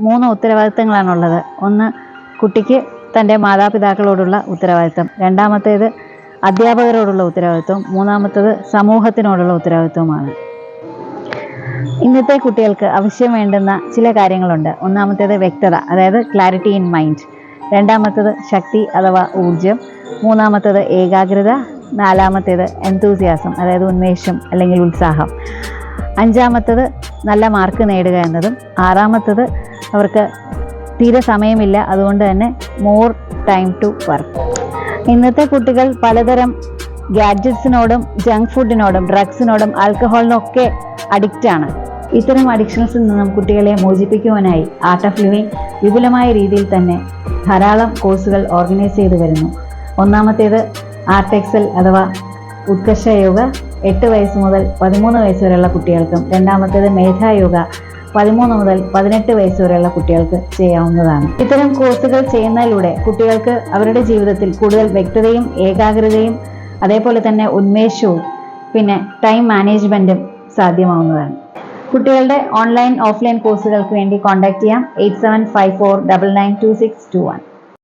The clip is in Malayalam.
3 ഉത്തരവാദിത്തങ്ങളാണുള്ളത്. ഒന്ന്, കുട്ടിക്ക് തൻ്റെ മാതാപിതാക്കളോടുള്ള ഉത്തരവാദിത്തം. രണ്ടാമത്തേത് അധ്യാപകരോടുള്ള ഉത്തരവാദിത്വം. മൂന്നാമത്തേത് സമൂഹത്തിനോടുള്ള ഉത്തരവാദിത്വമാണ്. ഇന്നത്തെ കുട്ടികൾക്ക് ആവശ്യം വേണ്ടുന്ന ചില കാര്യങ്ങളുണ്ട്. ഒന്നാമത്തേത് വ്യക്തത, അതായത് ക്ലാരിറ്റി ഇൻ മൈൻഡ്. രണ്ടാമത്തേത് ശക്തി അഥവാ ഊർജം. മൂന്നാമത്തേത് ഏകാഗ്രത. നാലാമത്തേത് എന്തൂസിയാസം, അതായത് ഉന്മേഷം അല്ലെങ്കിൽ ഉത്സാഹം. അഞ്ചാമത്തേത് നല്ല മാർക്ക് നേടുക എന്നതും. ആറാമത്തേത് അവർക്ക് തീരെ സമയമില്ല, അതുകൊണ്ട് തന്നെ മോർ ടൈം ടു വർക്ക്. ഇന്നത്തെ കുട്ടികൾ പലതരം ഗാഡ്ജറ്റ്സിനോടും ജങ്ക് ഫുഡിനോടും ഡ്രഗ്സിനോടും ആൽക്കഹോളിനും ഒക്കെ അഡിക്റ്റാണ്. ഇത്തരം അഡിക്ഷൻസിൽ നിന്നും കുട്ടികളെ മോചിപ്പിക്കുവാനായി ആർട്ട് ഓഫ് ലിവിങ് വിപുലമായ രീതിയിൽ തന്നെ ധാരാളം കോഴ്സുകൾ ഓർഗനൈസ് ചെയ്തു വരുന്നു. ഒന്നാമത്തേത് ആർട്ട് എക്സൽ അഥവാ ഉത്കർഷ യോഗ 8 വയസ്സ് മുതൽ 13 വയസ്സ് വരെയുള്ള കുട്ടികൾക്കും. രണ്ടാമത്തേത് മേധായോഗ 13 മുതൽ 18 വയസ്സ് വരെയുള്ള കുട്ടികൾക്ക് ചെയ്യാവുന്നതാണ്. ഇത്തരം കോഴ്സുകൾ ചെയ്യുന്നതിലൂടെ കുട്ടികൾക്ക് അവരുടെ ജീവിതത്തിൽ കൂടുതൽ വ്യക്തതയും ഏകാഗ്രതയും അതേപോലെ തന്നെ ഉന്മേഷവും പിന്നെ ടൈം മാനേജ്മെൻറ്റും സാധ്യമാവുന്നതാണ്. കുട്ടികളുടെ ഓൺലൈൻ ഓഫ്ലൈൻ കോഴ്സുകൾക്ക് വേണ്ടി കോൺടാക്ട് ചെയ്യാം 8754992621.